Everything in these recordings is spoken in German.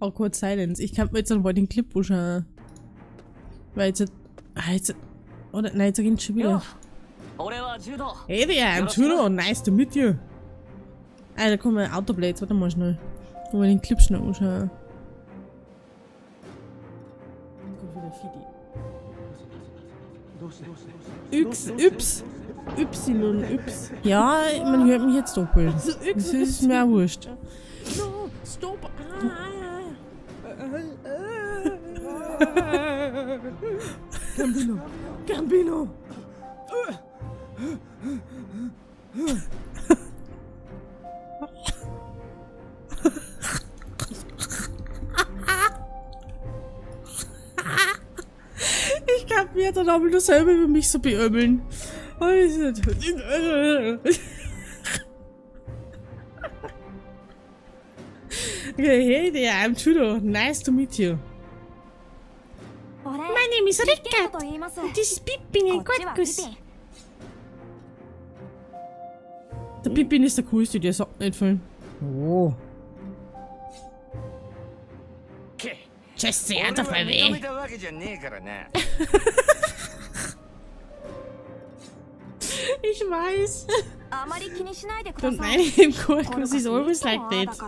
Awkward Silence. Ich kann mir jetzt einmal den Clip anschauen. Weil jetzt... Oder, nein, jetzt geht schon wieder. Hey there, I'm Judo. Nice to meet you. Ah, da kommen Autoblades. Warte mal schnell. Mal den Clip schnell anschauen. Yps. Ja, man hört mich jetzt doppelt. Das ist mir auch wurscht. No, stop. Gambino. Ich kann mir dann aber nur selber über mich so beömmeln. Okay, hey there, I'm Judo. Nice to meet you. My name is Rika. And this is Pippin and Quackus. Der Pippin ist der coolste, der sagt nicht viel. Oh. Just out of my way. Ich weiß. Don't mind him, Quackus. He's always like that.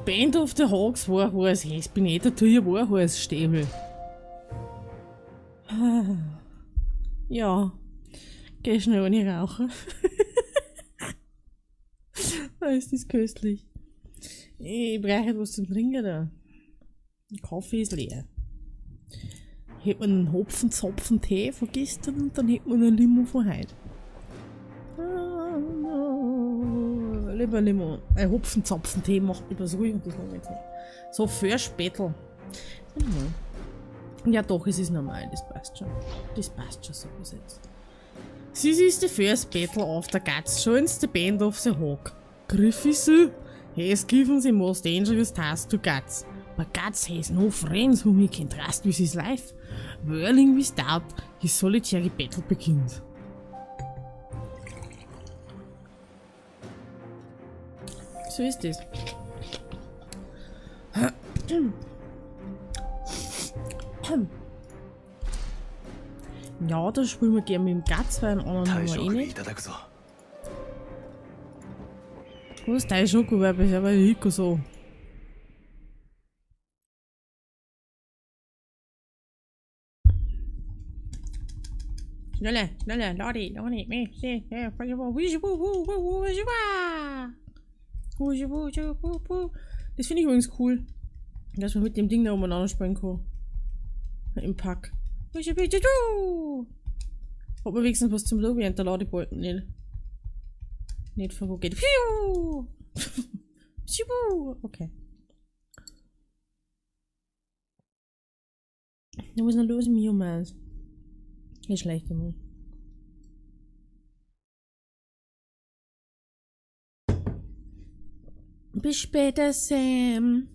Band of the Hawks Warhorse. Hey, ich bin eh der Tür Warhorse-Stäbel. Ja. Geh schnell ohne rauchen. Ist das köstlich. Ich brauche etwas zum Trinken da. Der Kaffee ist leer. Hätte man einen Hopfen-Zapfen-Tee von gestern und dann hätte man einen Limo von heute. Lieber Limo. Ein Hopfen-Zapfen-Tee macht mich das ruhig und das habe ich jetzt nicht. So für Spätel. Ja doch, es ist normal, das passt schon. Das passt schon so bis jetzt. This is the first battle of the gods, joins the band of the hawk. Griffiths has given the most dangerous task to gods. But gods has no friends whom he can trust with his life. Whirling with doubt, his solitary battle begins. So ist das. Ja, da spielen wir gerne mit dem Guts, weil einen anderen haben wir eh nicht. Was? Der Schoko war bisher bei Hiko so. Schneller, Ladi, das finde ich übrigens cool, dass man mit dem Ding da umeinander springen kann. Im Pack. Hat man wenigstens was zum Lobby und der Ladebalken nicht. Nicht von wo geht. Okay. Da muss noch los mit mir, Mann. Ist schlecht immer. Bis später, Sam.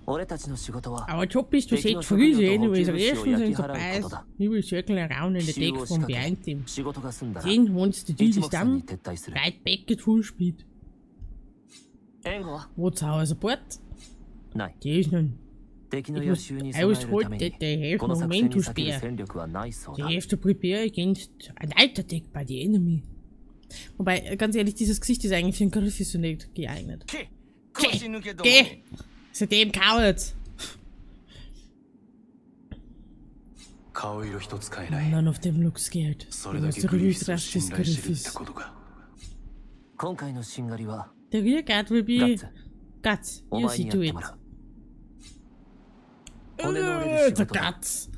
Aber Job ist, du siehst früh sehen, du willst ersten sind vorbei. Ich will circle around in the deck from behind him. Then once the deal is done, right back at full speed. What's our support? There is none. I was told that they have no men to spare. They have to prepare against a night attack by the enemy. Wobei, ganz ehrlich, dieses Gesicht ist eigentlich für einen Griff so nicht geeignet. Geh! Seitdem kauert. None of them look scared. They must really trust this Griffiths. The rear guard will be Guts. You see to it. The Guts.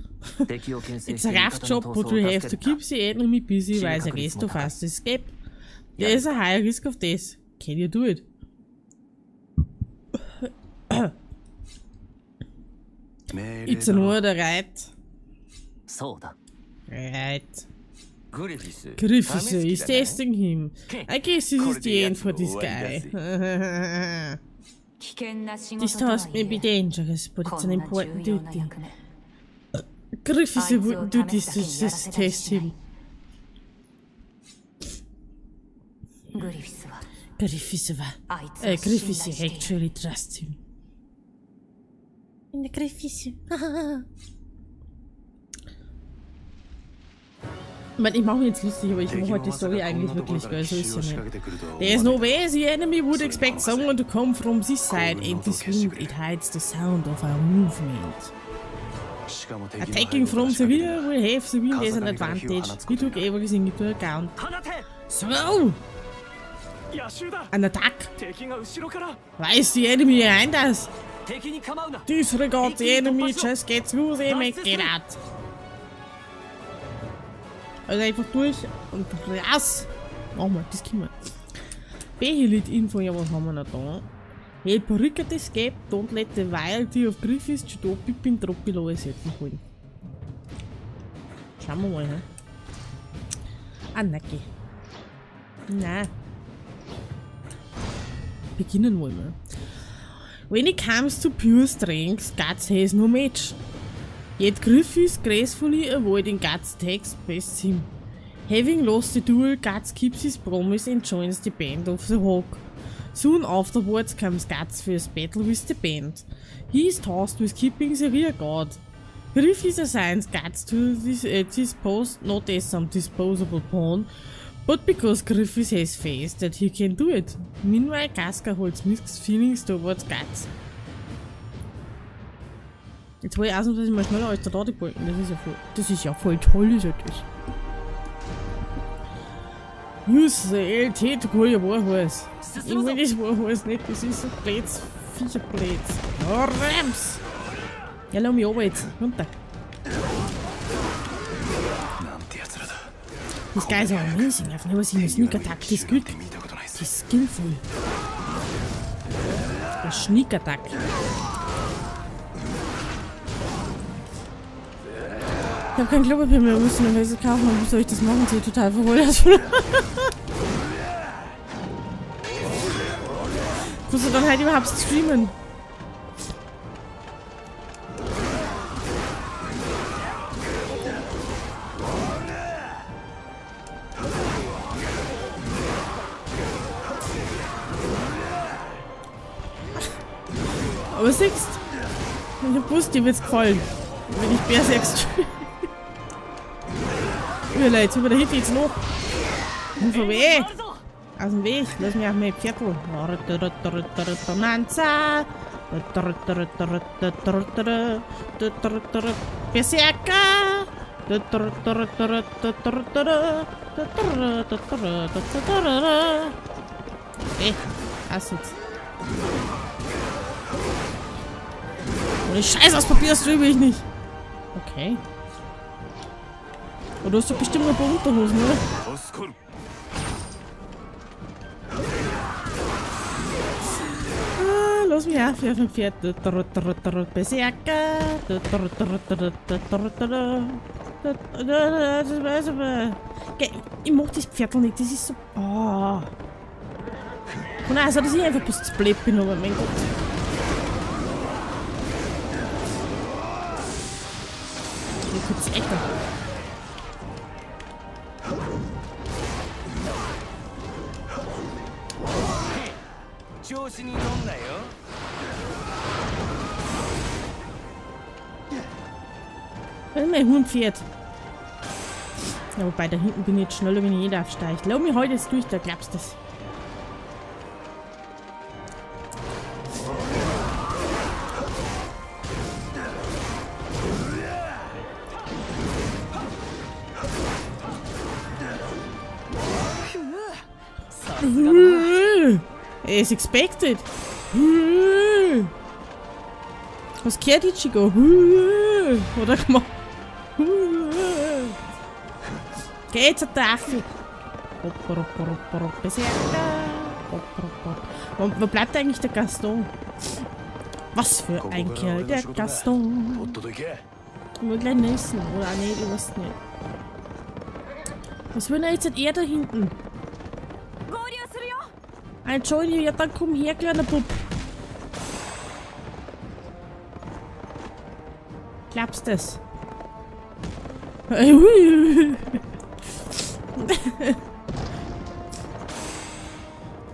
It's a rough job, but we have to keep the enemy busy while the rest of us escape. There is a high risk of death. Can you do it? It's an order, right? Right. Griffiths is testing him. I guess this is the end for this guy. This task may be dangerous, but it's an important duty. Griffiths wouldn't do this to just test him. Griffiths actually trusts him. In the Griffiths. Ich meine, ich mache mich jetzt lustig, aber ich mache halt die Story eigentlich wirklich geil, so ist es ja nicht. There's no way the enemy would expect someone to come from this side, and this wind, it hides the sound of our movement. Attacking from the rear will have the wind as an advantage. We took everything into account. So! An attack! Why is the enemy behind us? Disregard the enemy, just get through them and get out. Also einfach durch und raus! Machen wir, das können wir. Behilit-Info, ja, was haben wir noch da? Help Rickard escape, don't let the vitality of Griffiths to stop Pippin drop below a certain point. Schauen wir mal, hä? Ah, Nacki. Nein. Beginnen wollen wir. When it comes to pure strength, Guts has no match. Yet Griffiths gracefully avoiding Guts' attacks bests him. Having lost the duel, Guts keeps his promise and joins the band of the Hawk. Soon afterwards comes Guts' first battle with the band. He is tasked with keeping the rear guard. Griffiths assigns Guts to this post not as some disposable pawn, but because Griffiths has faith that he can do it. Meanwhile, Casca holds mixed feelings towards Guts. Jetzt wollte ich ausnahmsweise mal schneller als der Radebalken, das ist ja voll toll, ist ja das. Use the LT to call your Warhorse. Ich will das Warhorse nicht, das ist so Blöds, Viecherblöds. Oh, Rams! Ja, lass mich runter jetzt, runter. These guys are amazing, I've never seen a sneak attack this good. This skillful. A sneak attack. Ich hab kein Klopapier mehr, wir müssen eine Weise kaufen, aber wie soll ich das machen? Sie total verrollt aus. Musst du dann halt überhaupt streamen? Aber siehst du, ich wusste, dir wird's gefallen. Wenn ich Berserk streame. Leute, jetzt über der Hit jetzt noch. Und von weh! Aus dem Weg, lass mich auf mein Viertel. Nanza! Berserker! Ey, was jetzt? Ohne Scheiß aus Papier streame ich nicht. Okay. Aber du hast doch bestimmt noch ein paar Unterhosen, oder? Ah, lass mich auf dem Pferd. Berserker. Ich mag das Pferd nicht, das ist so... Oh. Und also, dass ich einfach bloß zu blöd bin, aber mein Gott. Ich kurz Ecker. Mein Hund fährt. Ja, wobei da hinten bin ich jetzt schneller, wenn jeder aufsteigt. Lass mich heute jetzt durch, da glaubst du das. As expected. Was gehört Ichigo? Oder gemacht? Geh jetzt der Affe. Wo bleibt eigentlich der Gaston? Was für ein Kerl, der Gaston. Ich will gleich essen. Oder nee, ich weiß nicht. Was will er jetzt eher da hinten? Entschuldigung, ja dann komm her, kleiner Bub. glaubst du das?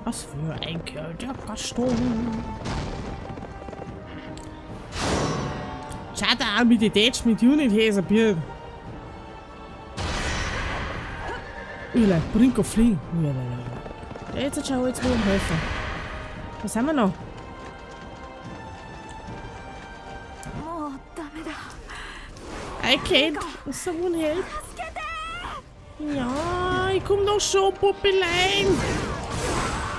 Was für ein kalter Gaston. Schaut auch mit den Dätsch mit Unity ist ein Bier. Üle, Brinko fliegen. Ja, jetzt schau jetzt mal helfen. Was haben wir noch? I can't. Someone help. Ja, ich komm doch schon, Puppelein.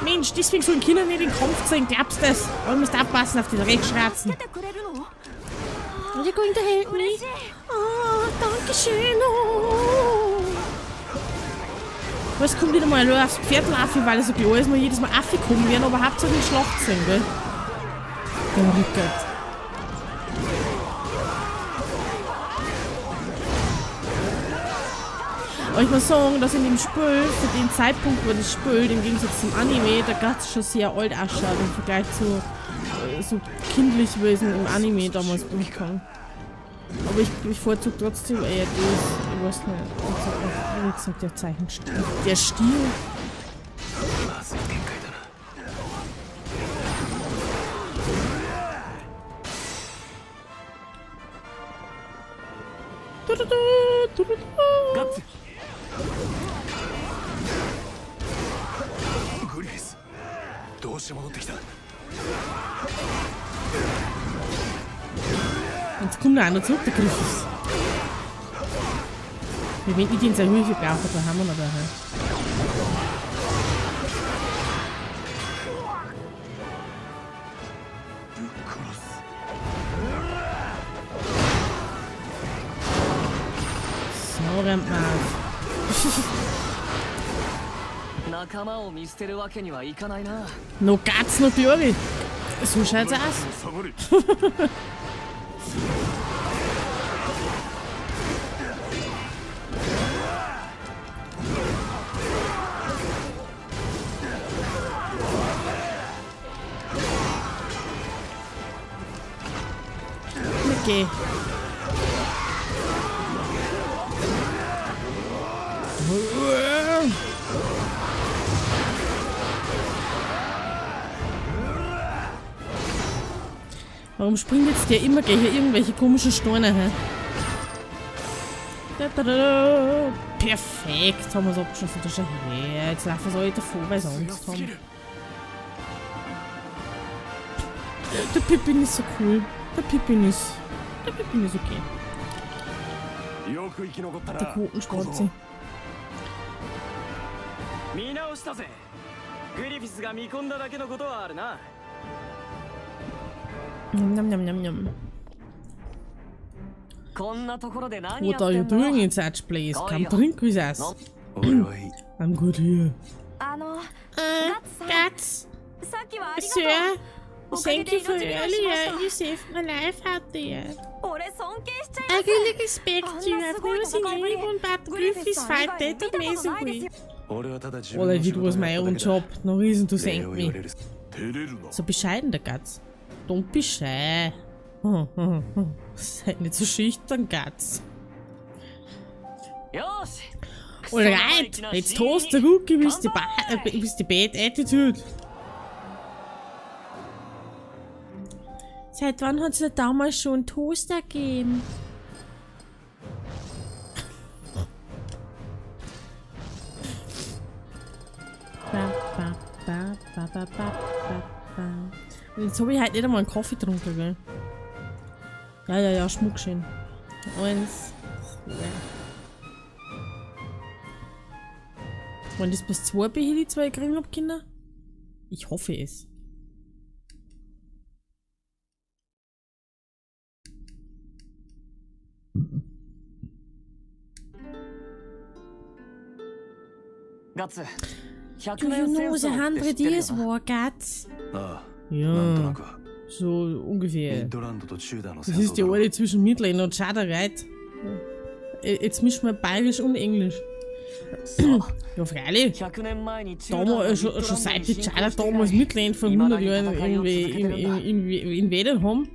Mensch, deswegen sollen Kinder nicht in den Kampf sein, glaubst du das? Aber ihr müsst aufpassen auf die Dreckschratzen. You're going to help me? Oh, danke schön. Oh. Was kommt wieder mal nur aufs Pferd laufen, weil es so klar ist, wir jedes Mal aufgekommen werden, aber hauptsächlich Schlacht sind, gell? Der Rückert. Aber ich muss sagen, dass in dem Spiel, für den Zeitpunkt, wo das spielt, im Gegensatz zum Anime, der Guts schon sehr alt ausschaut im Vergleich zu so kindlich Wesen im Anime damals durchkam. Aber ich bevorzuge trotzdem eher das, ich weiß nicht, wie gesagt, der Zeichenstil. Der Stil. Jetzt kommt noch einer zurück, der Griffis. Wir werden nicht in seine Hilfe brauchen, da haben wir noch daheim. So rennt man auf. No Guts, no Glory. So schaut's aus. Okay. Warum springt jetzt der immer gleich hier irgendwelche komischen Steine her? Perfekt, haben wir es abgeschossen. Das ist her. Jetzt laufen sie alle davor, weil sie Angst haben. Der Pippin ist so cool. Der Pippin ist okay. Der Quotenspatzi. Nom nom nom nom. What are you doing in such place? Come drink with us. I'm good here. Guts. Sir, thank you for earlier. You saved my life out there. I really respect you. I've never seen anyone but Griffiths fight that amazingly. All I did was my own job. No reason to thank me. So bescheiden, der Guts. Don't be shy. Sei nicht so schüchtern, Guts. Alright, let's toast the rookie with the bad attitude. Seit wann hat es da damals schon Toaster gegeben? Und jetzt habe ich halt nicht einmal einen Kaffee getrunken, gell? Ja, schmuckschön. Eins, zwei. Waren das bis 2 Bier, die 2 gekriegt habe, Kinder? Ich hoffe es. Do you know the 100 years war, Guts? Ja, so ungefähr. Das ist die alte zwischen Midland und Schadereit. Jetzt mischen wir Bayerisch und Englisch. Ja, freilich. Damals, schon seit die Chader damals Midland vor 100 Jahren irgendwie invaded haben,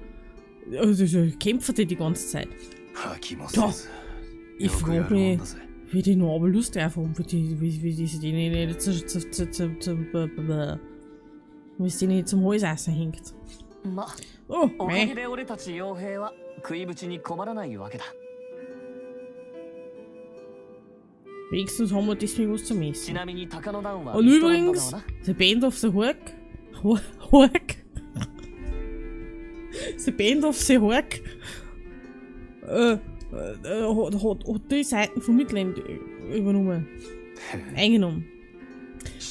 Also kämpfen die ganze Zeit. Ja, ich frage mich, wie die noch aber Lust drauf haben, wie die sich denen nicht wie es denen nicht zum Hals raushängt. Oh, mei. Wenigstens haben wir deswegen was zum Essen. Und übrigens, The Band of the Hawk. The Band of the Hawk hat die Seiten von Midland übernommen. Eingenommen.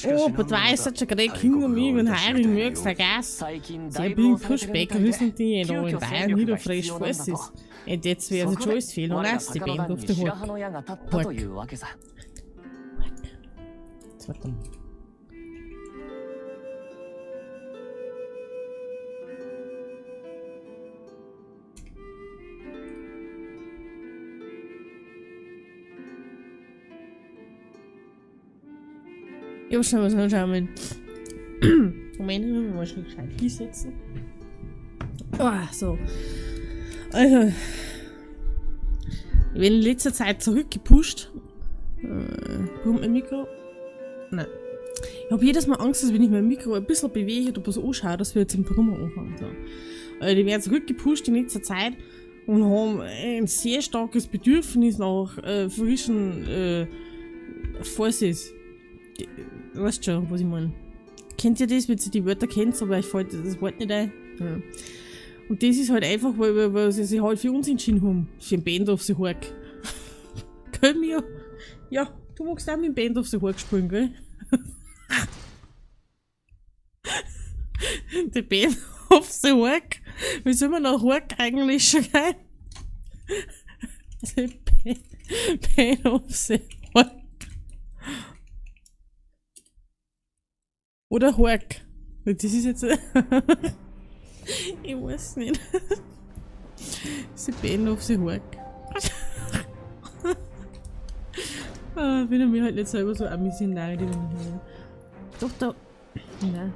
Oh, but why is such a great kingdom even hiring works like us? They're being pushed back recently and are in dire need of fresh forces. And that's where the choice fell on us, the Band of the Hawk. Warte. Ich muss schon was anschauen. Moment, wir müssen mal schnell gescheit hinsetzen. Oh, so. Also. Ich bin in letzter Zeit zurückgepusht. Kommt mein Mikro? Nein. Ich habe jedes Mal Angst, dass wenn ich mein Mikro ein bisschen bewege oder was anschaue, dass wir jetzt im Brummen anfangen. So. Also die werden zurückgepusht in letzter Zeit und haben ein sehr starkes Bedürfnis nach frischen Forces. Weißt schon, was ich meine. Kennt ihr das, wenn ihr die Wörter kennt, aber euch fällt das Wort nicht ein? Ja. Und das ist halt einfach, weil sie sich halt für uns entschieden haben. Für ein Band of the Hawk. Können wir? Ja, du magst auch mit dem Band of the Hawk spielen, gell? The Band of the Hawk? Wie soll man nach Hawk eigentlich schon gehen? The Band of the Hawk. Oder Hawk. Das ist jetzt. Ich weiß nicht. The Band of the Hawk. Wenn er mir halt nicht selber so amüsiert, nein, die will ich nicht. Doch, da. Nein.